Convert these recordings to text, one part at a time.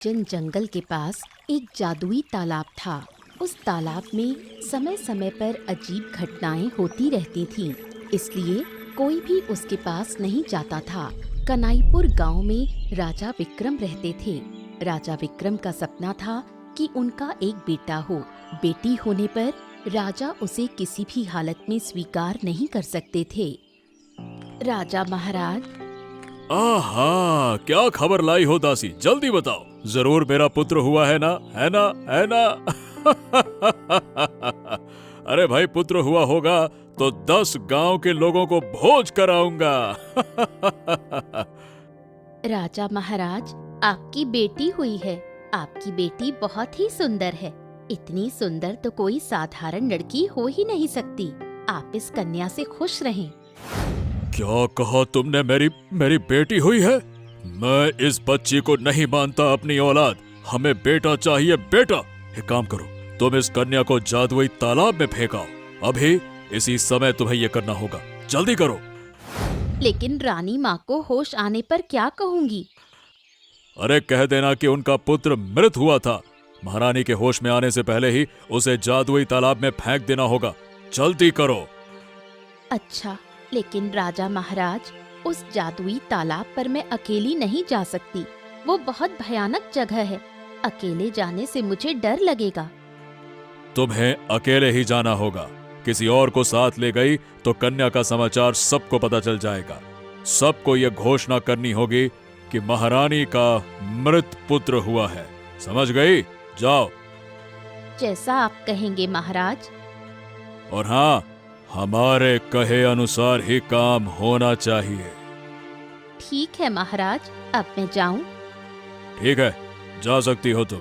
जन जंगल के पास एक जादुई तालाब था। उस तालाब में समय समय पर अजीब घटनाएं होती रहती थीं, इसलिए कोई भी उसके पास नहीं जाता था। कनाईपुर गांव में राजा विक्रम रहते थे। राजा विक्रम का सपना था कि उनका एक बेटा हो। बेटी होने पर राजा उसे किसी भी हालत में स्वीकार नहीं कर सकते थे। राजा महाराज, आहा, क्या खबर लाई हो दासी, जल्दी बताओ। जरूर मेरा पुत्र हुआ है ना, है ना, है ना? अरे भाई, पुत्र हुआ होगा तो 10 गांव के लोगों को भोज कराऊंगा। राजा महाराज, आपकी बेटी हुई है। आपकी बेटी बहुत ही सुंदर है। इतनी सुंदर तो कोई साधारण लड़की हो ही नहीं सकती। आप इस कन्या से खुश रहें। क्या कहा तुमने? मेरी बेटी हुई है? मैं इस बच्ची को नहीं मानता अपनी औलाद। हमें बेटा चाहिए, बेटा। एक काम करो, तुम इस कन्या को जादुई तालाब में फेंकाओ। अभी इसी समय तुम्हें ये करना होगा, जल्दी करो। लेकिन रानी माँ को होश आने पर क्या कहूँगी? अरे कह देना कि उनका पुत्र मृत हुआ था। महारानी के होश में आने से पहले ही उसे जादुई तालाब में फेंक देना होगा। जल्दी करो। अच्छा, लेकिन राजा महाराज, उस जादुई तालाब पर मैं अकेली नहीं जा सकती। वो बहुत भयानक जगह है। अकेले जाने से मुझे डर लगेगा। तुम्हें अकेले ही जाना होगा। किसी और को साथ ले गई तो कन्या का समाचार सबको पता चल जाएगा। सबको ये घोषणा करनी होगी कि महारानी का मृत पुत्र हुआ है। समझ गई? जाओ। जैसा आप कहेंगे महाराज। और हाँ, हमारे कहे अनुसार ही काम होना चाहिए। ठीक है महाराज, अब मैं जाऊं? ठीक है, जा सकती हो तुम।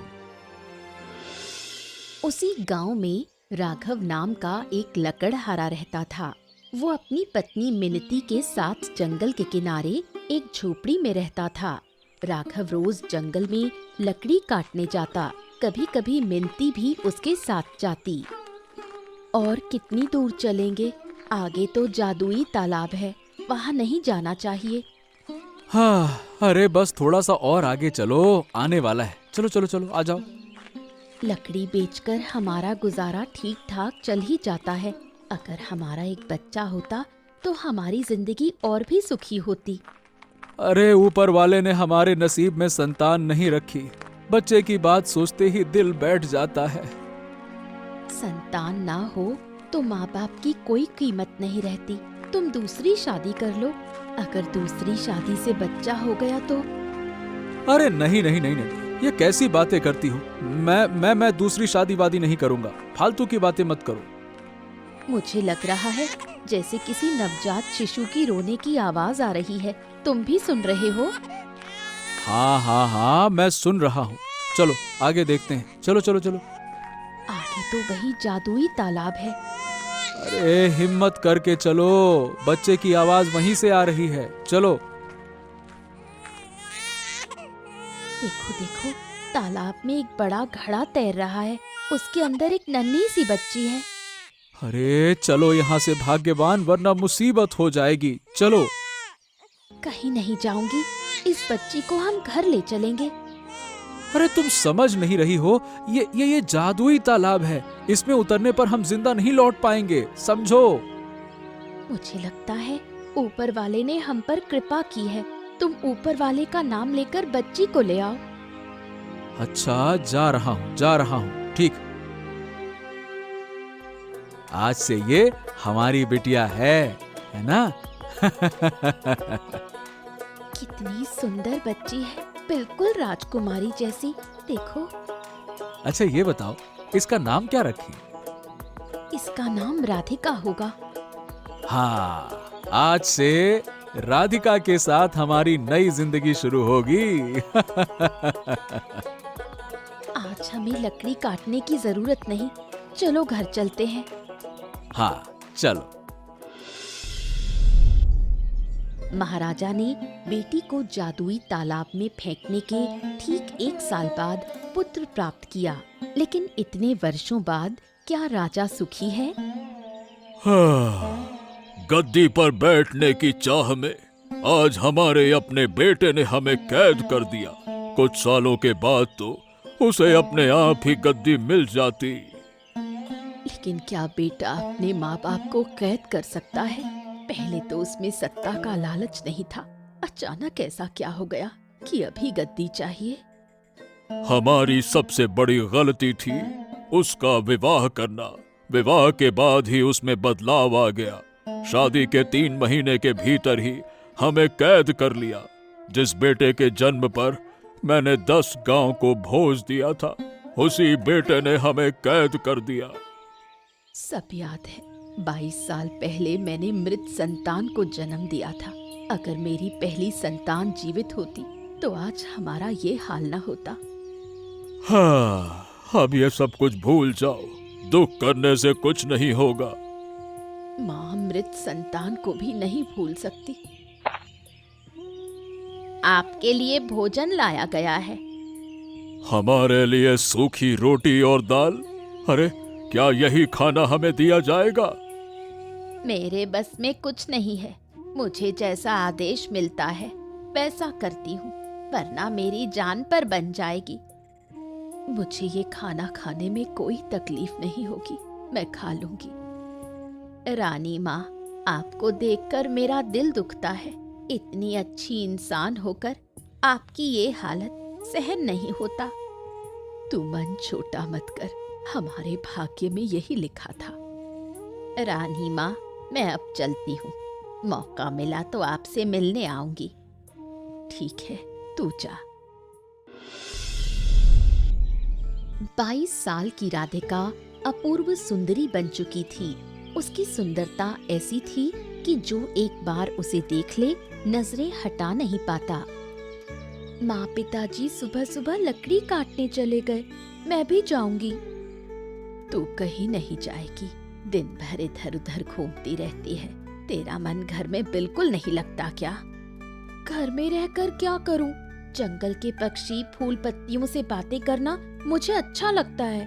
उसी गांव में राघव नाम का एक लकड़हारा रहता था। वो अपनी पत्नी मिनती के साथ जंगल के किनारे एक झोपड़ी में रहता था। राघव रोज जंगल में लकड़ी काटने जाता। कभी कभी मिनती भी उसके साथ जाती। और कितनी दूर चलेंगे? आगे तो जादुई तालाब है, वहाँ नहीं जाना चाहिए। हाँ, अरे बस थोड़ा सा और आगे चलो, आने वाला है। चलो चलो चलो, आ जाओ। लकड़ी बेचकर हमारा गुजारा ठीक ठाक चल ही जाता है। अगर हमारा एक बच्चा होता तो हमारी जिंदगी और भी सुखी होती। अरे ऊपर वाले ने हमारे नसीब में संतान नहीं रखी। बच्चे की बात सोचते ही दिल बैठ जाता है। संतान ना हो तो माँ बाप की कोई कीमत नहीं रहती। तुम दूसरी शादी कर लो। अगर दूसरी शादी से बच्चा हो गया तो? अरे नहीं नहीं नहीं नहीं, ये कैसी बातें करती हो? मैं दूसरी शादी वादी नहीं करूंगा। फालतू की बातें मत करो। मुझे लग रहा है जैसे किसी नवजात शिशु की रोने की आवाज आ रही है। तुम भी सुन रहे हो? हाँ हाँ हाँ, मैं सुन रहा हूँ। चलो आगे देखते हैं। चलो चलो चलो। आगे तो वही जादुई तालाब है। अरे हिम्मत करके चलो, बच्चे की आवाज वहीं से आ रही है। चलो। देखो देखो, तालाब में एक बड़ा घड़ा तैर रहा है। उसके अंदर एक नन्ही सी बच्ची है। अरे चलो यहाँ से भाग्यवान, वरना मुसीबत हो जाएगी। चलो। कहीं नहीं जाऊंगी। इस बच्ची को हम घर ले चलेंगे। अरे तुम समझ नहीं रही हो, ये जादुई तालाब है। इसमें उतरने पर हम जिंदा नहीं लौट पाएंगे, समझो। मुझे लगता है ऊपर वाले ने हम पर कृपा की है। तुम ऊपर वाले का नाम लेकर बच्ची को ले आओ। अच्छा, जा रहा हूँ। ठीक। आज से ये हमारी बिटिया है ना? कितनी सुंदर बच्ची है, बिल्कुल राजकुमारी जैसी। देखो। अच्छा ये बताओ, इसका नाम क्या रखें? इसका नाम राधिका होगा। हाँ, आज से राधिका के साथ हमारी नई जिंदगी शुरू होगी। आज हमें लकड़ी काटने की जरूरत नहीं। चलो घर चलते हैं। हाँ चलो। महाराजा ने बेटी को जादुई तालाब में फेंकने के ठीक 1 साल बाद पुत्र प्राप्त किया। लेकिन इतने वर्षों बाद क्या राजा सुखी है? हाँ, गद्दी पर बैठने की चाह में आज हमारे अपने बेटे ने हमें कैद कर दिया। कुछ सालों के बाद तो उसे अपने आप ही गद्दी मिल जाती। लेकिन क्या बेटा अपने माँ बाप को कैद कर सकता है? पहले तो उसमें सत्ता का लालच नहीं था, अचानक ऐसा क्या हो गया कि अभी गद्दी चाहिए? हमारी सबसे बड़ी गलती थी उसका विवाह करना। विवाह के बाद ही उसमें बदलाव आ गया। शादी के 3 महीने के भीतर ही हमें कैद कर लिया। जिस बेटे के जन्म पर मैंने 10 गांव को भोज दिया था, उसी बेटे ने हमें कैद कर दिया। सब याद है। 22 साल पहले मैंने मृत संतान को जन्म दिया था। अगर मेरी पहली संतान जीवित होती तो आज हमारा ये हाल न होता। हाँ, अब ये सब कुछ भूल जाओ। दुख करने से कुछ नहीं होगा। माँ मृत संतान को भी नहीं भूल सकती। आपके लिए भोजन लाया गया है। हमारे लिए सूखी रोटी और दाल? अरे, क्या यही खाना हमें दिया जाएगा? मेरे बस में कुछ नहीं है। मुझे जैसा आदेश मिलता है वैसा करती हूँ, वरना मेरी जान पर बन जाएगी। मुझे ये खाना खाने में कोई तकलीफ नहीं होगी, मैं खा लूंगी। रानी माँ, आपको देखकर मेरा दिल दुखता है। इतनी अच्छी इंसान होकर आपकी ये हालत सहन नहीं होता। तू मन छोटा मत कर, हमारे भाग्य में यही लिखा था। रानी माँ, मैं अब चलती हूँ। मौका मिला तो आपसे मिलने आऊंगी। ठीक है, तू जा। 22 साल की राधिका अपूर्व सुंदरी बन चुकी थी। उसकी सुंदरता ऐसी थी कि जो एक बार उसे देख ले नजरें हटा नहीं पाता। माँ पिताजी सुबह सुबह लकड़ी काटने चले गए, मैं भी जाऊंगी। तू कहीं नहीं जाएगी, दिन भर इधर उधर घूमती रहती है। तेरा मन घर में बिल्कुल नहीं लगता क्या? घर में रहकर क्या करूं? जंगल के पक्षी, फूल पत्तियों से बातें करना मुझे अच्छा लगता है।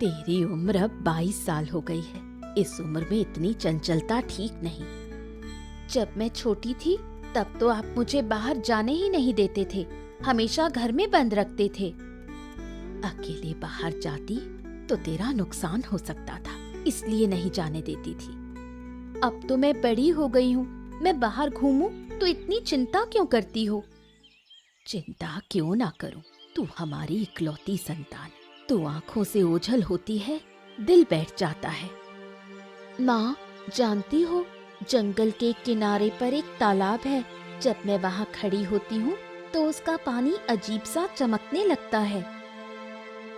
तेरी उम्र अब 22 साल हो गई है। इस उम्र में इतनी चंचलता ठीक नहीं। जब मैं छोटी थी तब तो आप मुझे बाहर जाने ही नहीं देते थे, हमेशा घर में बंद रखते थे। अकेले बाहर जाती तो तेरा नुकसान हो सकता था, इसलिए नहीं जाने देती थी। अब तो मैं बड़ी हो गई हूँ, मैं बाहर घूमूं तो इतनी चिंता क्यों करती हो? चिंता क्यों ना करूं, तू हमारी इकलौती संतान। तू आंखों से ओझल होती है, दिल बैठ जाता है। माँ, जानती हो जंगल के किनारे पर एक तालाब है। जब मैं वहाँ खड़ी होती हूँ तो उसका पानी अजीब सा चमकने लगता है।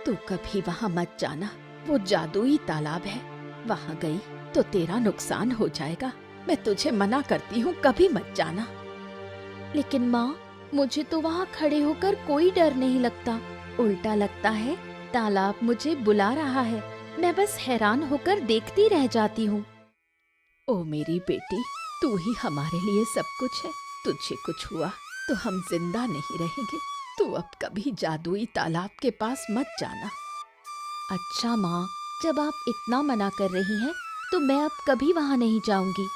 तू कभी वहाँ मत जाना, वो जादुई तालाब है। वहाँ गई तो तेरा नुकसान हो जाएगा। मैं तुझे मना करती हूँ, कभी मत जाना। लेकिन माँ, मुझे तो वहाँ खड़े होकर कोई डर नहीं लगता, उल्टा लगता है तालाब मुझे बुला रहा है। मैं बस हैरान होकर देखती रह जाती हूँ। ओ मेरी बेटी, तू ही हमारे लिए सब कुछ है। तुझे कुछ हुआ तो हम जिंदा नहीं रहेंगे। तू अब कभी जादुई तालाब के पास मत जाना। अच्छा माँ, जब आप इतना मना कर रही हैं तो मैं अब कभी वहाँ नहीं जाऊंगी।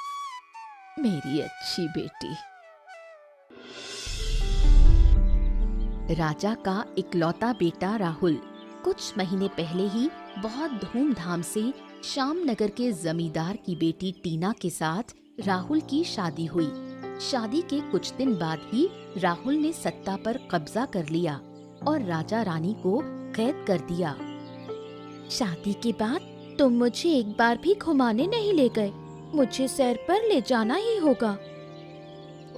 मेरी अच्छी बेटी। राजा का इकलौता बेटा राहुल। कुछ महीने पहले ही बहुत धूमधाम से श्यामनगर के जमींदार की बेटी टीना के साथ राहुल की शादी हुई। शादी के कुछ दिन बाद ही राहुल ने सत्ता पर कब्जा कर लिया और राजा रानी को कैद कर दिया। शादी के बाद तुम मुझे एक बार भी घुमाने नहीं ले गए। मुझे सैर पर ले जाना ही होगा।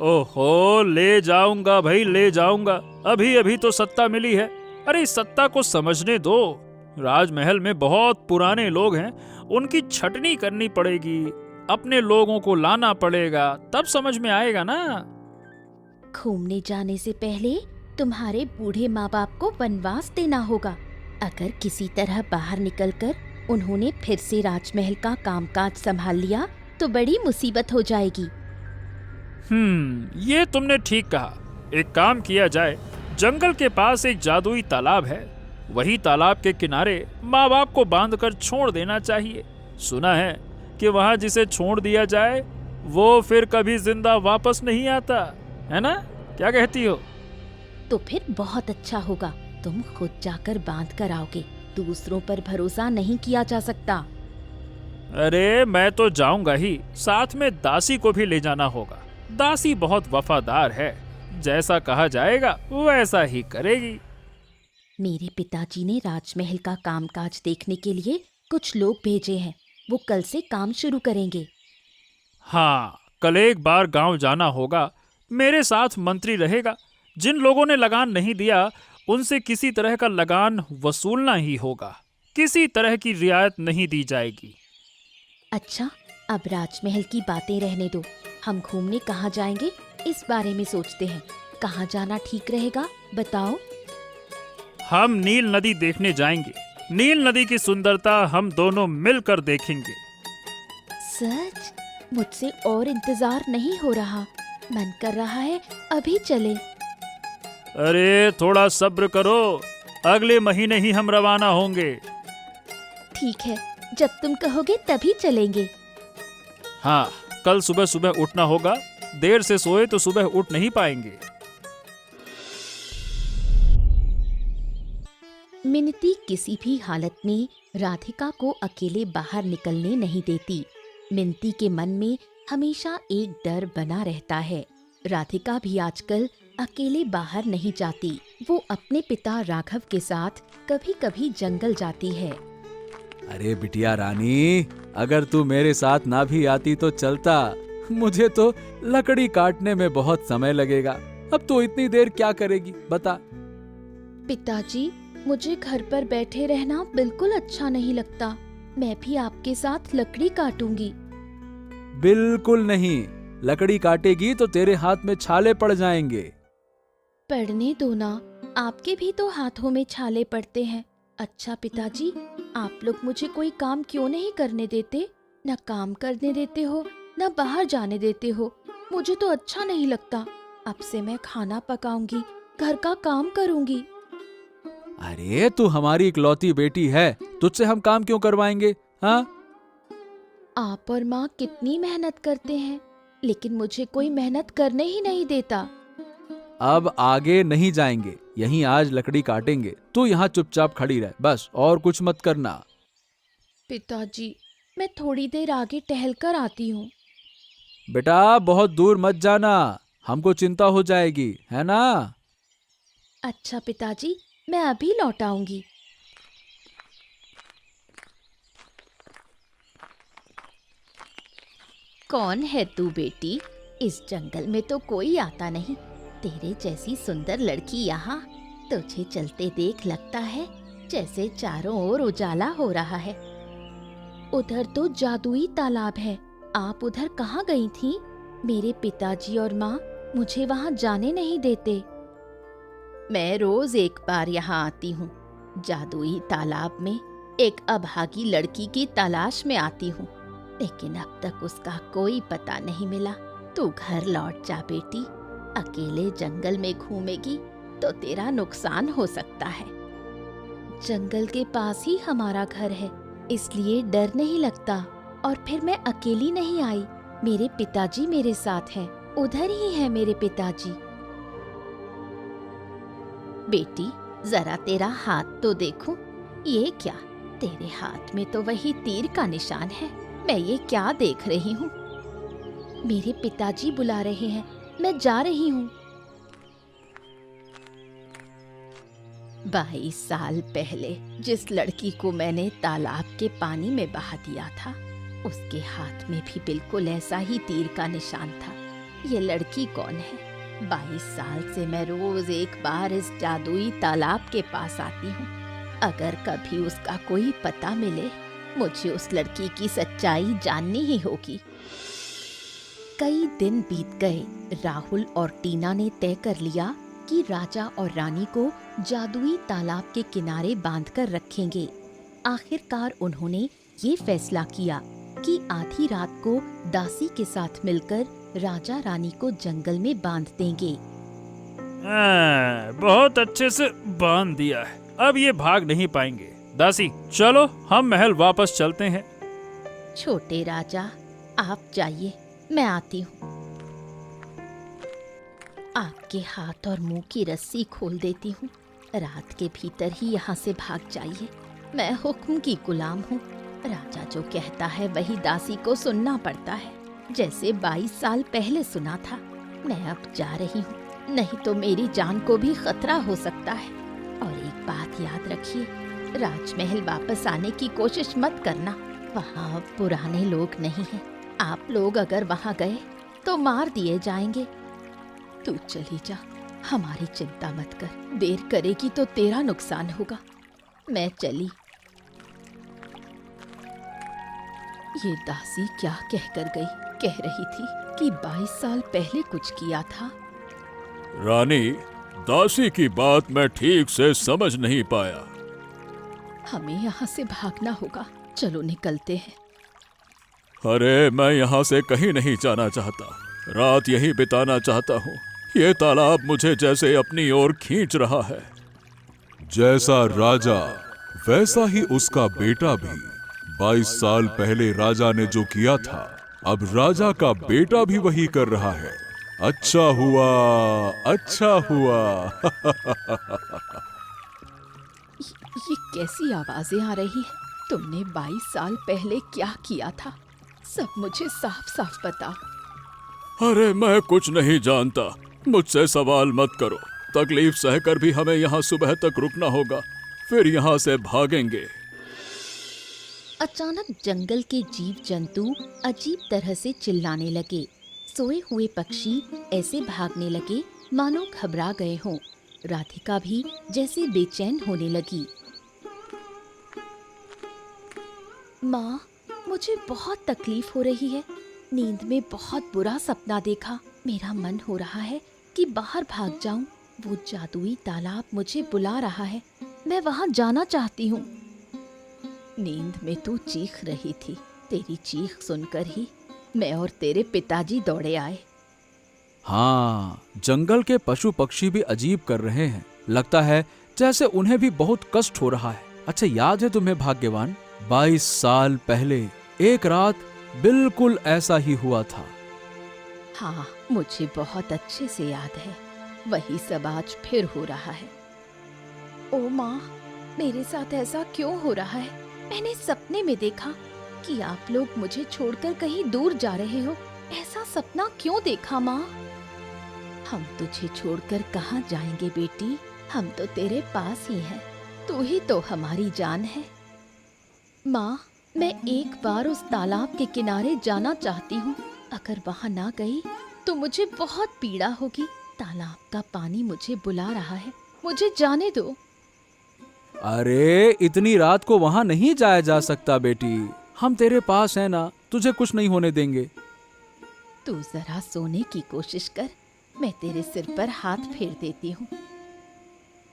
ओहो, ले जाऊंगा भाई, ले जाऊंगा। अभी अभी तो सत्ता मिली है। अरे इस सत्ता को समझने दो। राजमहल में बहुत पुराने लोग हैं, उनकी छटनी करनी पड़ेगी। अपने लोगों को लाना पड़ेगा, तब समझ में आएगा ना। घूमने जाने से पहले तुम्हारे बूढ़े माँ बाप को वनवास देना होगा। अगर किसी तरह बाहर निकलकर उन्होंने फिर से राजमहल का कामकाज संभाल लिया तो बड़ी मुसीबत हो जाएगी। ये तुमने ठीक कहा। एक काम किया जाए, जंगल के पास एक जादुई तालाब है, वही तालाब के किनारे माँ बाप को बांधकर छोड़ देना चाहिए। सुना है कि वहाँ जिसे छोड़ दिया जाए वो फिर कभी जिंदा वापस नहीं आता, है ना? क्या कहती हो? तो फिर बहुत अच्छा होगा। तुम खुद जाकर बांध कर आओगे। दूसरों पर भरोसा नहीं किया जा सकता। अरे मैं तो जाऊंगा ही, साथ में दासी को भी ले जाना होगा। दासी बहुत वफादार है, जैसा कहा जाएगा वैसा ही करेगी। मेरे पिताजी ने राजमहल का कामकाज देखने के लिए कुछ लोग भेजे हैं। वो कल से काम शुरू करेंगे। हाँ, कल एक बार गांव जाना होगा। मेरे साथ मंत्री रहेगा। जिन लोगों ने लगान नहीं दिया उनसे किसी तरह का लगान वसूलना ही होगा। किसी तरह की रियायत नहीं दी जाएगी। अच्छा, अब राजमहल की बातें रहने दो। हम घूमने कहाँ जाएंगे इस बारे में सोचते हैं। कहाँ जाना ठीक रहेगा बताओ। हम नील नदी देखने जाएंगे। नील नदी की सुंदरता हम दोनों मिलकर देखेंगे। सच? मुझसे और इंतजार नहीं हो रहा। मन कर रहा है अभी चले। अरे थोड़ा सब्र करो, अगले महीने ही हम रवाना होंगे। ठीक है, जब तुम कहोगे तभी चलेंगे। हाँ, कल सुबह सुबह उठना होगा। देर से सोए तो सुबह उठ नहीं पाएंगे। मिनती किसी भी हालत में राधिका को अकेले बाहर निकलने नहीं देती। मिनती के मन में हमेशा एक डर बना रहता है। राधिका भी आजकल अकेले बाहर नहीं जाती। वो अपने पिता राघव के साथ कभी कभी जंगल जाती है। अरे बिटिया रानी, अगर तू मेरे साथ ना भी आती तो चलता। मुझे तो लकड़ी काटने में बहुत समय लगेगा। अब तो इतनी देर क्या करेगी बता। पिताजी, मुझे घर पर बैठे रहना बिल्कुल अच्छा नहीं लगता। मैं भी आपके साथ लकड़ी काटूंगी। बिल्कुल नहीं, लकड़ी काटेगी तो तेरे हाथ में छाले पड़ जाएंगे। पढ़ने दो ना, आपके भी तो हाथों में छाले पड़ते हैं। अच्छा पिताजी, आप लोग मुझे कोई काम क्यों नहीं करने देते? न काम करने देते हो न बाहर जाने देते हो। मुझे तो अच्छा नहीं लगता। अब से मैं खाना पकाऊंगी, घर का काम करूंगी। अरे तू हमारी इकलौती बेटी है, तुझसे हम काम क्यों करवाएंगे? हाँ, आप और माँ कितनी मेहनत करते हैं, लेकिन मुझे कोई मेहनत करने ही नहीं देता। अब आगे नहीं जाएंगे, यहीं आज लकड़ी काटेंगे। तू यहाँ चुपचाप खड़ी रह बस, और कुछ मत करना। पिताजी, मैं थोड़ी देर आगे टहल कर आती हूँ। बेटा बहुत दूर मत जाना, हमको चिंता हो जाएगी, है ना? अच्छा पिताजी, मैं अभी लौट आऊंगी। कौन है तू बेटी? इस जंगल में तो कोई आता नहीं। तेरे जैसी सुंदर लड़की यहाँ। तुझे चलते देख लगता है जैसे चारों ओर उजाला हो रहा है। उधर तो जादुई तालाब है। आप उधर कहाँ गई थी? मेरे पिताजी और माँ मुझे वहाँ जाने नहीं देते। मैं रोज एक बार यहाँ आती हूँ। जादुई तालाब में एक अभागी लड़की की तलाश में आती हूँ, लेकिन अब तक उसका कोई पता नहीं मिला। तू घर लौट जा बेटी। अकेले जंगल में घूमेगी तो तेरा नुकसान हो सकता है। जंगल के पास ही हमारा घर है, इसलिए डर नहीं लगता। और फिर मैं अकेली नहीं आई, मेरे पिताजी मेरे साथ हैं। उधर ही है मेरे पिताजी। बेटी, जरा तेरा हाथ तो देखूं। ये क्या? तेरे हाथ में तो वही तीर का निशान है। मैं ये क्या देख रही हूँ? मेरे पिताजी बुला रहे हैं, मैं जा रही हूँ। 22 साल पहले जिस लड़की को मैंने तालाब के पानी में बहा दिया था, उसके हाथ में भी बिल्कुल ऐसा ही तीर का निशान था। ये लड़की कौन है? 22 साल से मैं रोज एक बार इस जादुई तालाब के पास आती हूँ। अगर कभी उसका कोई पता मिले, मुझे उस लड़की की सच्चाई जाननी ही होगी। कई दिन बीत गए। राहुल और टीना ने तय कर लिया कि राजा और रानी को जादुई तालाब के किनारे बांधकर रखेंगे। आखिरकार उन्होंने ये फैसला किया कि आधी रात को दासी के साथ मिलकर राजा रानी को जंगल में बांध देंगे। बहुत अच्छे से बांध दिया है, अब ये भाग नहीं पाएंगे। दासी, चलो हम महल वापस चलते हैं। छोटे राजा, आप जाइए, मैं आती हूँ। आपके हाथ और मुंह की रस्सी खोल देती हूँ। रात के भीतर ही यहाँ से भाग जाइए। मैं हुक्म की गुलाम हूँ। राजा जो कहता है वही दासी को सुनना पड़ता है, जैसे 22 साल पहले सुना था। मैं अब जा रही हूँ, नहीं तो मेरी जान को भी खतरा हो सकता है। और एक बात याद रखिए, राजमहल वापस आने की कोशिश मत करना। वहाँ अब पुराने लोग नहीं हैं। आप लोग अगर वहाँ गए तो मार दिए जाएंगे। तू चली जा, हमारी चिंता मत कर। देर करेगी तो तेरा नुकसान होगा। मैं चली। ये दासी क्या कहकर गई? कह रही थी कि 22 साल पहले कुछ किया था। रानी, दासी की बात मैं ठीक से समझ नहीं पाया। हमें यहाँ से भागना होगा। चलो निकलते हैं। अरे मैं यहाँ से कहीं नहीं जाना चाहता। रात यहीं बिताना चाहता हूँ। ये तालाब मुझे जैसे अपनी ओर खींच रहा है। जैसा राजा वैसा ही उसका बेटा भी। 22 साल पहले राजा ने जो किया था, अब राजा का बेटा भी वही कर रहा है। अच्छा हुआ, अच्छा हुआ। ये कैसी आवाजें आ रही हैं? तुमने 22 साल पहले क्या किया था? सब मुझे साफ साफ बता। अरे मैं कुछ नहीं जानता। मुझसे सवाल मत करो। तकलीफ सहकर भी हमें यहाँ सुबह तक रुकना होगा, फिर यहाँ से भागेंगे। अचानक जंगल के जीव जंतु अजीब तरह से चिल्लाने लगे। सोए हुए पक्षी ऐसे भागने लगे मानो घबरा गए हों। राधिका भी जैसे बेचैन होने लगी। माँ, मुझे बहुत तकलीफ हो रही है। नींद में बहुत बुरा सपना देखा। मेरा मन हो रहा है कि बाहर भाग जाऊं। वो जादुई तालाब मुझे बुला रहा है। मैं वहां जाना चाहती हूँ। नींद में तू चीख रही थी। तेरी चीख सुनकर ही मैं और तेरे पिताजी दौड़े आए। हाँ, जंगल के पशु पक्षी भी अजीब कर रहे हैं। लगता है जैसे उन्हें भी बहुत कष्ट हो रहा है। अच्छा, याद है तुम्हें भाग्यवान, 22 साल पहले एक रात बिल्कुल ऐसा ही हुआ था। हाँ, मुझे बहुत अच्छे से याद है। वही सब आज फिर हो रहा है। ओ माँ, मेरे साथ ऐसा क्यों हो रहा है? मैंने सपने में देखा कि आप लोग मुझे छोड़कर कहीं दूर जा रहे हो। ऐसा सपना क्यों देखा माँ? हम तुझे छोड़कर कहाँ जाएंगे बेटी? हम तो तेरे पास ही हैं। तू ही तो हमारी जान है। माँ, मैं एक बार उस तालाब के किनारे जाना चाहती हूँ। अगर वहाँ ना गई तो मुझे बहुत पीड़ा होगी। तालाब का पानी मुझे बुला रहा है। मुझे जाने दो। अरे, इतनी रात को वहां नहीं जाया जा सकता बेटी। हम तेरे पास हैं ना, तुझे कुछ नहीं होने देंगे। तू जरा सोने की कोशिश कर। मैं तेरे सिर पर हाथ फेर देती हूँ।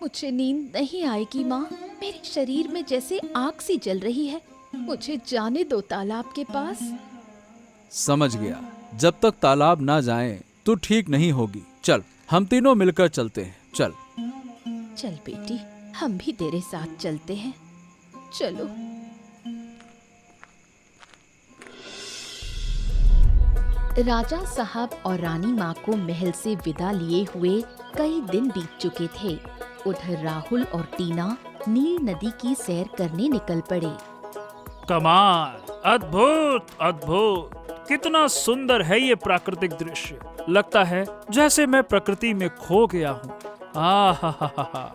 मुझे नींद नहीं आएगी माँ। मेरे शरीर में जैसे आग सी जल रही है। मुझे जाने दो तालाब के पास। समझ गया। जब तक तालाब ना जाएं, तू ठीक नहीं होगी। चल, हम तीनों मिलकर चलते हैं। चल। चल बेटी, हम भी तेरे साथ चलते हैं। चलो। राजा साहब और रानी माँ को महल से विदा लिए हुए कई दिन बीत चुके थे। उधर राहुल और टीना नील नदी की सैर करने निकल पड़े। कमाल, अद्भुत अद्भुत, कितना सुंदर है ये प्राकृतिक दृश्य। लगता है जैसे मैं प्रकृति में खो गया हूँ। आहा।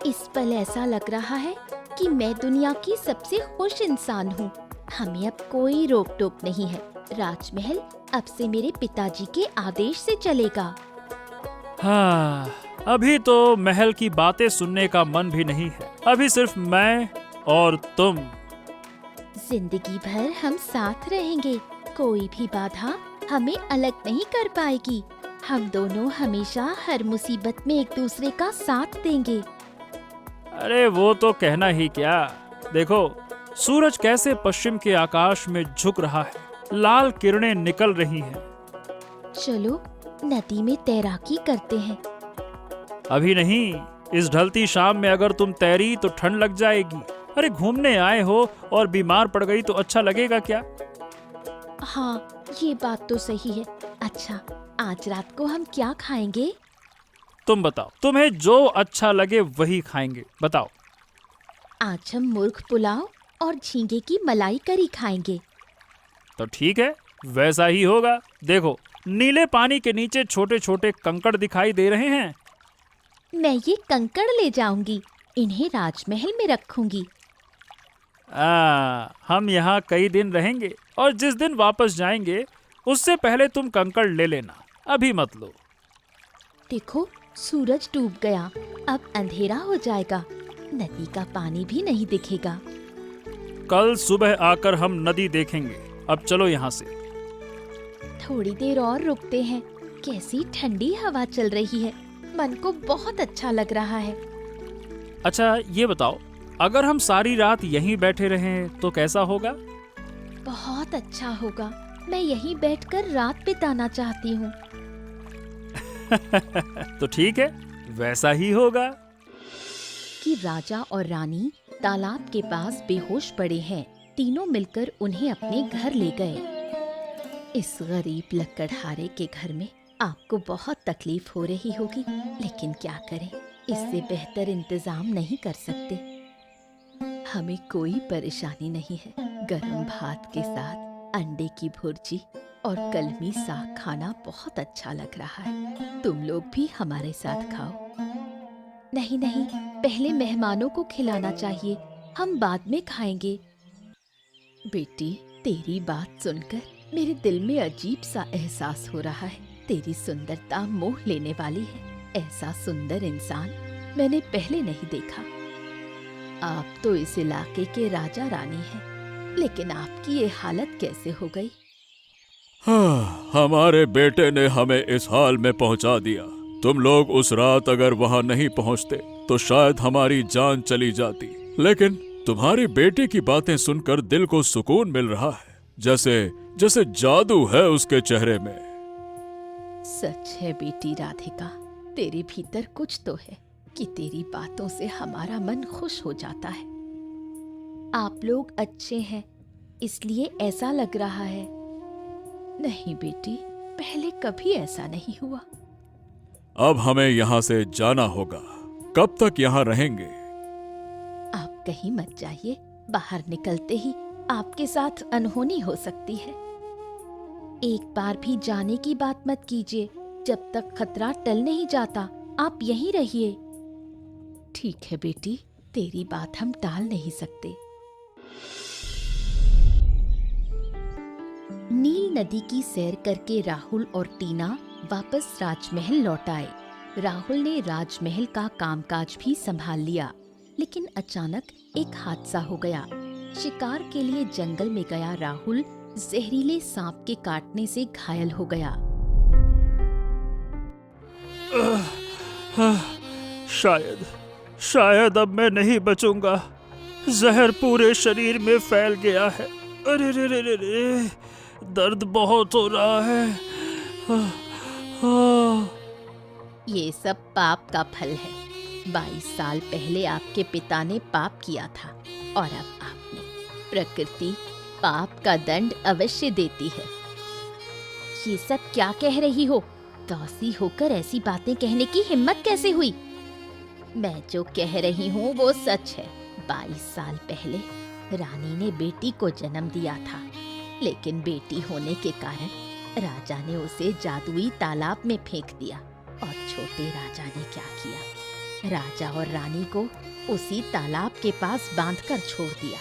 इस पल ऐसा लग रहा है कि मैं दुनिया की सबसे खुश इंसान हूँ। हमें अब कोई रोक टोक नहीं है। राजमहल अब से मेरे पिताजी के आदेश से चलेगा। हाँ, अभी तो महल की बातें सुनने का मन भी नहीं है। अभी सिर्फ मैं और तुम। जिंदगी भर हम साथ रहेंगे। कोई भी बाधा हमें अलग नहीं कर पाएगी। हम दोनों हमेशा हर मुसीबत में एक दूसरे का साथ देंगे। अरे वो तो कहना ही क्या। देखो, सूरज कैसे पश्चिम के आकाश में झुक रहा है। लाल किरणें निकल रही हैं। चलो नदी में तैराकी करते हैं। अभी नहीं, इस ढलती शाम में अगर तुम तैरी तो ठंड लग जाएगी। अरे घूमने आए हो और बीमार पड़ गई तो अच्छा लगेगा क्या? हाँ, ये बात तो सही है। अच्छा, आज रात को हम क्या खाएंगे? तुम बताओ, तुम्हें जो अच्छा लगे वही खाएंगे, बताओ। आज हम मुर्ग पुलाव और झींगे की मलाई करी खाएंगे। तो ठीक है, वैसा ही होगा। देखो, नीले पानी के नीचे छोटे छोटे कंकड़ दिखाई दे रहे हैं। मैं ये कंकड़ ले जाऊंगी, इन्हें राजमहल में रखूंगी। हम यहाँ कई दिन रहेंगे और जिस दिन वापस जाएंगे उससे पहले तुम कंकड़ ले लेना, अभी मत लो। देखो, सूरज डूब गया, अब अंधेरा हो जाएगा, नदी का पानी भी नहीं दिखेगा। कल सुबह आकर हम नदी देखेंगे। अब चलो यहाँ से। थोड़ी देर और रुकते हैं, कैसी ठंडी हवा चल रही है, मन को बहुत अच्छा लग रहा है। अच्छा ये बताओ, अगर हम सारी रात यहीं बैठे रहें तो कैसा होगा? बहुत अच्छा होगा, मैं यहीं बैठकर रात बिताना चाहती हूँ। तो ठीक है, वैसा ही होगा। कि राजा और रानी तालाब के पास बेहोश पड़े हैं। तीनों मिलकर उन्हें अपने घर ले गए। इस गरीब लकड़हारे के घर में आपको बहुत तकलीफ हो रही होगी, लेकिन क्या करें, इससे बेहतर इंतजाम नहीं कर सकते। हमें कोई परेशानी नहीं है। गरम भात के साथ अंडे की भुर्जी और कलमी साग खाना बहुत अच्छा लग रहा है। तुम लोग भी हमारे साथ खाओ। नहीं नहीं, पहले मेहमानों को खिलाना चाहिए, हम बाद में खाएंगे। बेटी, तेरी बात सुनकर मेरे दिल में अजीब सा एहसास हो रहा है। तेरी सुंदरता मोह लेने वाली है। ऐसा सुंदर इंसान मैंने पहले नहीं देखा। आप तो इस इलाके के राजा रानी हैं, लेकिन आपकी ये हालत कैसे हो गई? हाँ, हमारे बेटे ने हमें इस हाल में पहुंचा दिया। तुम लोग उस रात अगर वहां नहीं पहुंचते तो शायद हमारी जान चली जाती। लेकिन तुम्हारी बेटी की बातें सुनकर दिल को सुकून मिल रहा है, जैसे जैसे जादू है उसके चेहरे में। सच है बेटी राधिका, तेरे भीतर कुछ तो है कि तेरी बातों से हमारा मन खुश हो जाता है। आप लोग अच्छे हैं, इसलिए ऐसा लग रहा है। नहीं बेटी, पहले कभी ऐसा नहीं हुआ। अब हमें यहाँ से जाना होगा। कब तक यहाँ रहेंगे? आप कहीं मत जाइए, बाहर निकलते ही आपके साथ अनहोनी हो सकती है। एक बार भी जाने की बात मत कीजिए, जब तक खतरा टल नहीं जाता आप यहीं रहिए। ठीक है बेटी, तेरी बात हम टाल नहीं सकते। नील नदी की सैर करके राहुल और टीना वापस राजमहल लौट आए। राहुल ने राजमहल का कामकाज भी संभाल लिया, लेकिन अचानक एक हादसा हो गया। शिकार के लिए जंगल में गया राहुल जहरीले सांप के काटने से घायल हो गया। शायद अब मैं नहीं बचूंगा। जहर पूरे शरीर में फैल गया है। अरे रे रे रे रे, दर्द बहुत हो रहा है। ये सब पाप का फल है। 22 साल पहले आपके पिता ने पाप किया था और अब आपने। प्रकृति पाप का दंड अवश्य देती है। ये सब क्या कह रही हो? दासी होकर ऐसी बातें कहने की हिम्मत कैसे हुई? मैं जो कह रही हूँ वो सच है। 22 साल पहले रानी ने बेटी को जन्म दिया था, लेकिन बेटी होने के कारण राजा ने उसे जादुई तालाब में फेंक दिया। और छोटे राजा ने क्या किया? राजा और रानी को उसी तालाब के पास बांधकर छोड़ दिया।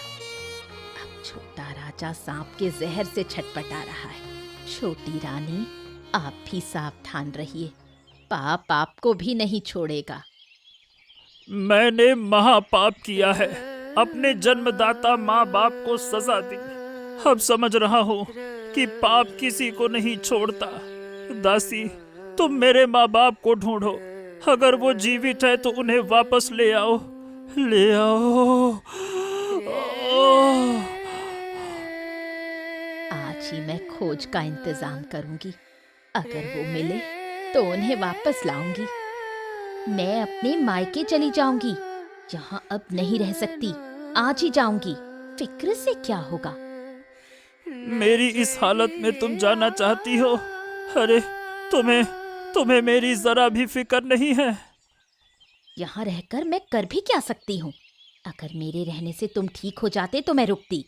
अब छोटा राजा सांप के जहर से छटपटा रहा है। छोटी रानी, आप भी सावधान रहिए, पाप आपको भी नहीं छोड़ेगा। मैंने महापाप किया है, अपने जन्मदाता माँ बाप को सजा दी। अब समझ रहा हूँ कि पाप किसी को नहीं छोड़ता। दासी, तुम मेरे माँ बाप को ढूंढो। अगर वो जीवित है तो उन्हें वापस ले आओ, ले आओ। आज ही मैं खोज का इंतजाम करूंगी। अगर वो मिले तो उन्हें वापस लाऊंगी। मैं अपने मायके चली जाऊंगी, यहाँ अब नहीं रह सकती। आज ही जाऊंगी, फिक्र से क्या होगा। मेरी इस हालत में तुम जाना चाहती हो? अरे तुम्हें मेरी जरा भी फिक्र नहीं है? यहाँ रहकर मैं कर भी क्या सकती हूँ? अगर मेरे रहने से तुम ठीक हो जाते तो मैं रुकती।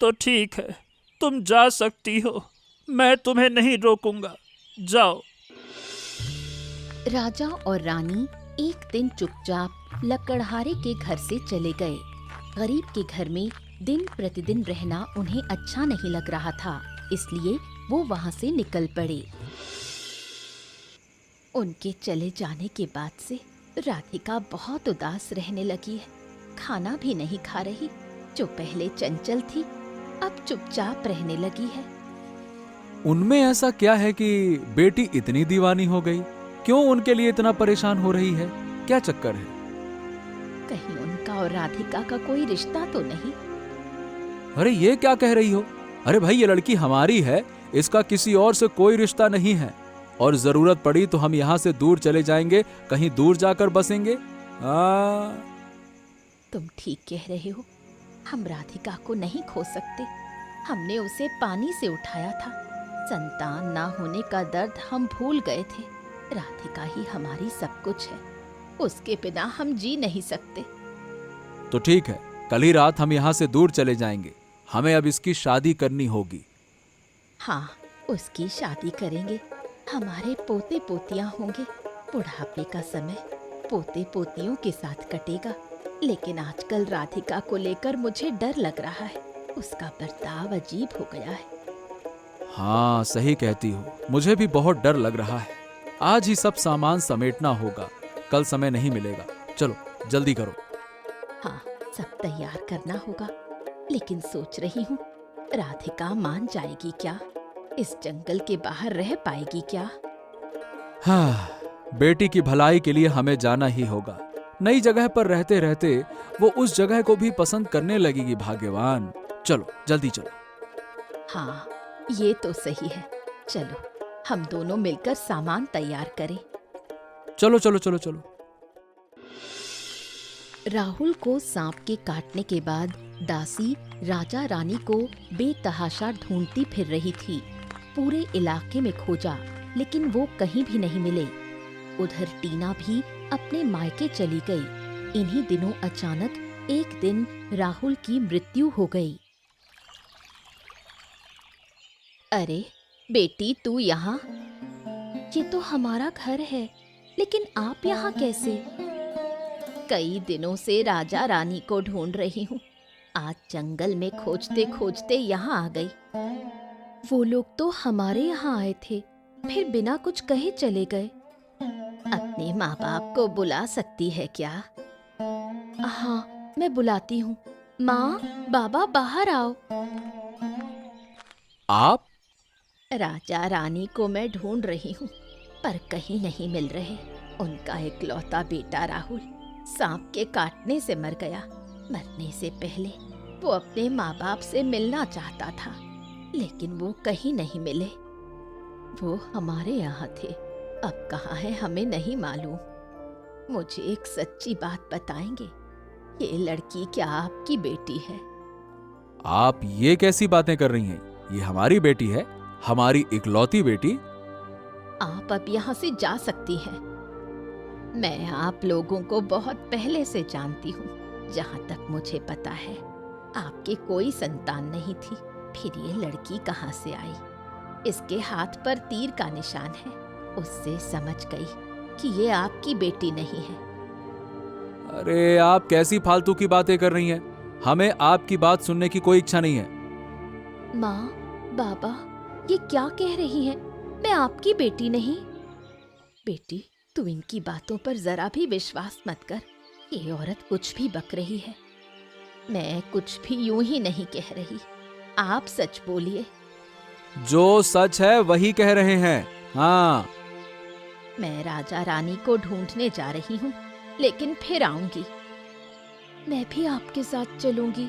तो ठीक है, तुम जा सकती हो, मैं तुम्हें नहीं रोकूंगा, जाओ। राजा और रानी एक दिन चुपचाप लकड़हारे के घर से चले गए। गरीब के घर में दिन प्रतिदिन रहना उन्हें अच्छा नहीं लग रहा था, इसलिए वो वहां से निकल पड़े। उनके चले जाने के बाद से राधिका बहुत उदास रहने लगी है। खाना भी नहीं खा रही। जो पहले चंचल थी, अब चुपचाप रहने लगी है। उनमें ऐसा क्या है कि बेटी इतनी दीवानी हो गई? क्यों उनके लिए इतना परेशान हो रही है? क्या चक्कर है? कहीं उनका और राधिका का कोई रिश्ता तो नहीं? अरे ये क्या कह रही हो? अरे भाई, ये लड़की हमारी है, इसका किसी और से कोई रिश्ता नहीं है। और जरूरत पड़ी तो हम यहाँ से दूर चले जाएंगे, कहीं दूर जाकर बसेंगे। तुम ठीक कह रहे हो। हम राधिका को नहीं खो सकते। हमने उसे पानी से उठाया था। संतान ना होने का दर्द हम भूल गए थे। राधिका ही हमारी सब कुछ है। उसके बिना हम जी नहीं सकते। तो ठीक है, कल ही रात हम यहाँ से दूर चले जाएंगे। हमें अब इसकी शादी करनी होगी। हाँ, उसकी शादी करेंगे। हमारे पोते पोतियां होंगे। बुढ़ापे का समय पोते पोतियों के साथ कटेगा। लेकिन आजकल राधिका को लेकर मुझे डर लग रहा है। उसका बर्ताव अजीब हो गया है। हाँ, सही कहती हो, मुझे भी बहुत डर लग रहा है। आज ही सब सामान समेटना होगा, कल समय नहीं मिलेगा। चलो जल्दी करो। हाँ, सब तैयार करना होगा। लेकिन सोच रही हूँ, राधिका मान जाएगी क्या? इस जंगल के बाहर रह पाएगी क्या? हाँ, बेटी की भलाई के लिए हमें जाना ही होगा। नई जगह पर रहते रहते वो उस जगह को भी पसंद करने लगेगी। भाग्यवान, चलो जल्दी चलो। हाँ, ये तो सही है। चलो, हम दोनों मिलकर सामान तैयार करें। चलो चलो चलो चलो। राहुल को सांप के काटने के बाद दासी राजा रानी को बेतहाशा ढूंढती फिर रही थी। पूरे इलाके में खोजा, लेकिन वो कहीं भी नहीं मिले। उधर टीना भी अपने मायके चली गई। इन्हीं दिनों अचानक एक दिन राहुल की मृत्यु हो गई। अरे बेटी, तू यहाँ? ये तो हमारा घर है, लेकिन आप यहाँ कैसे? कई दिनों से राजा रानी को ढूंढ रही हूँ। आज जंगल में खोजते खोजते यहाँ आ गई। वो लोग तो हमारे यहाँ आए थे, फिर बिना कुछ कहे चले गए। अपने माँ बाप को बुला सकती है क्या? हाँ, मैं बुलाती हूँ। माँ, बाबा, बाहर आओ। आप? राजा रानी को मैं ढूंढ रही हूँ, पर कहीं नहीं मिल रहे। उनका इकलौता बेटा राहुल सांप के काटने से मर गया। मरने से पहले वो अपने माँ बाप से मिलना चाहता था, लेकिन वो कहीं नहीं मिले। वो हमारे यहाँ थे, अब कहाँ है हमें नहीं मालूम। मुझे एक सच्ची बात बताएंगे, ये लड़की क्या आपकी बेटी है? आप ये कैसी बातें कर रही हैं? ये हमारी बेटी है, हमारी इकलौती बेटी। आप अब यहाँ से जा सकती हैं। मैं आप लोगों को बहुत पहले से जानती हूँ। जहाँ तक मुझे पता है, आपके कोई संतान नहीं थी। फिर ये लड़की कहाँ से आई? इसके हाथ पर तीर का निशान है। उससे समझ गई कि ये आपकी बेटी नहीं है। अरे आप कैसी फालतू की बातें कर रही हैं? हमें आपकी बात सुनने की कोई इच्छा नहीं है। माँ, बाबा, ये क्या कह रही हैं? मैं आपकी बेटी नहीं। बेटी, तू इनकी बातों पर जरा भी विश्वास मत कर। ये औरत कुछ भी बक रही है। मैं कुछ भी यूं ही नहीं कह रही। आप सच बोलिए। जो सच है वही कह रहे हैं। हाँ, मैं राजा रानी को ढूंढने जा रही हूँ, लेकिन फिर आऊंगी। मैं भी आपके साथ चलूंगी।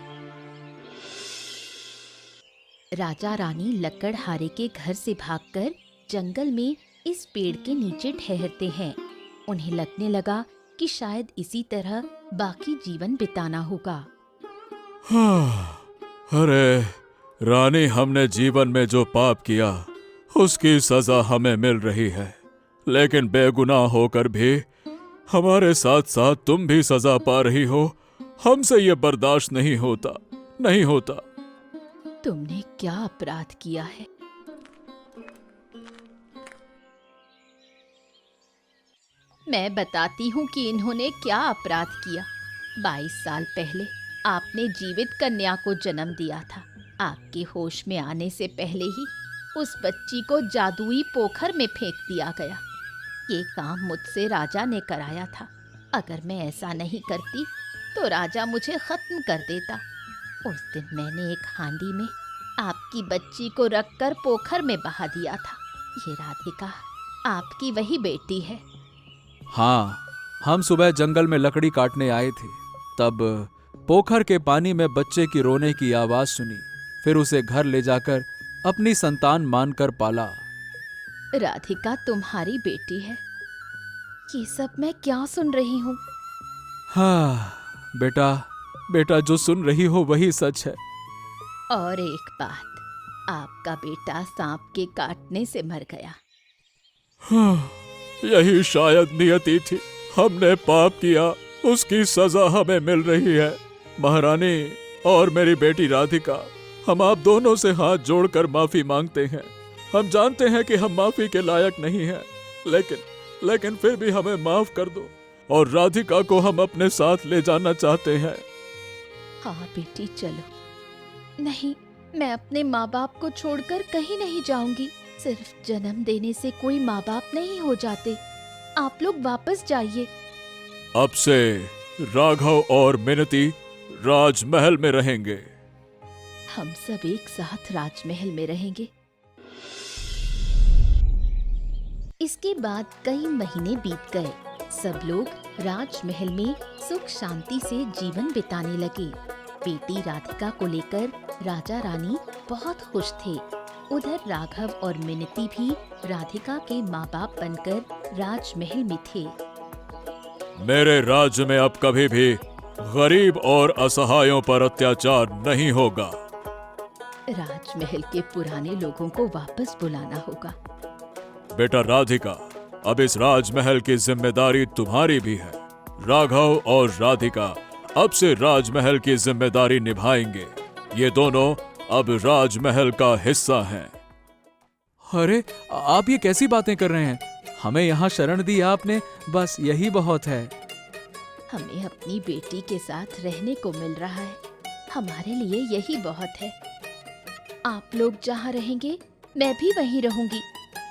राजा रानी लकड़हारे के घर से भागकर जंगल में इस पेड़ के नीचे ठहरते हैं। उन्हें लगने लगा कि शायद इसी तरह बाकी जीवन बिताना होगा। अरे रानी, हमने जीवन में जो पाप किया उसकी सजा हमें मिल रही है, लेकिन बेगुनाह होकर भी हमारे साथ साथ तुम भी सजा पा रही हो। हमसे ये बर्दाश्त नहीं होता, नहीं होता। तुमने क्या अपराध किया है? मैं बताती हूँ कि इन्होंने क्या अपराध किया। 22 साल पहले आपने जीवित कन्या को जन्म दिया था। आपके होश में आने से पहले ही उस बच्ची को जादुई पोखर में फेंक दिया गया। ये काम मुझसे राजा ने कराया था। अगर मैं ऐसा नहीं करती तो राजा मुझे खत्म कर देता। उस दिन मैंने एक हांडी में आपकी बच्ची को रखकर पोखर में बहा दिया था। ये राधिका आपकी वही बेटी है। हाँ, हम सुबह जंगल में लकड़ी काटने आए थे, तब पोखर के पानी में बच्चे की रोने की आवाज सुनी। फिर उसे घर ले जाकर अपनी संतान मानकर पाला। राधिका तुम्हारी बेटी है। ये सब मैं क्या सुन रही हूँ? हाँ बेटा, बेटा जो सुन रही हो वही सच है। और एक बात, आपका बेटा सांप के काटने से मर गया। हाँ, यही शायद नियति थी। हमने पाप किया, उसकी सजा हमें मिल रही है। महारानी और मेरी बेटी राधिका, हम आप दोनों से हाथ जोड़कर माफी मांगते हैं। हम जानते हैं कि हम माफी के लायक नहीं हैं, लेकिन फिर भी हमें माफ कर दो और राधिका को हम अपने साथ ले जाना चाहते हैं। हाँ बेटी चलो। नहीं, मैं अपने माँ बाप को छोड़कर कहीं नहीं जाऊंगी। सिर्फ जन्म देने से कोई माँ बाप नहीं हो जाते। आप लोग वापस जाइए। अब से राघव और मिनती राजमहल में रहेंगे। हम सब एक साथ राजमहल में रहेंगे। इसके बाद कई महीने बीत गए। सब लोग राजमहल में सुख शांति से जीवन बिताने लगे। बेटी राधिका को लेकर राजा रानी बहुत खुश थे। उधर राघव और मिनती भी राधिका के माँ बाप बनकर राजमहल में थे। मेरे राज्य में अब कभी भी गरीब और असहायों पर अत्याचार नहीं होगा। राजमहल के पुराने लोगों को वापस बुलाना होगा। बेटा राधिका, अब इस राजमहल की जिम्मेदारी तुम्हारी भी है। राघव और राधिका अब से राजमहल की जिम्मेदारी निभाएंगे। ये दोनों अब राजमहल का हिस्सा हैं। अरे आप ये कैसी बातें कर रहे हैं? हमें यहाँ शरण दी आपने, बस यही बहुत है। हमें अपनी बेटी के साथ रहने को मिल रहा है। हमारे लिए यही बहुत है। आप लोग जहाँ रहेंगे मैं भी वहीं रहूंगी।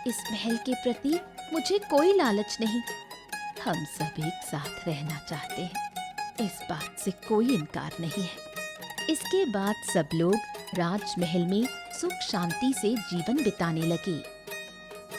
इस महल के प्रति मुझे कोई लालच नहीं। हम सब एक साथ रहना चाहते हैं। इस बात से कोई इनकार नहीं है। इसके बाद सब लोग राजमहल में सुख शांति से जीवन बिताने लगे।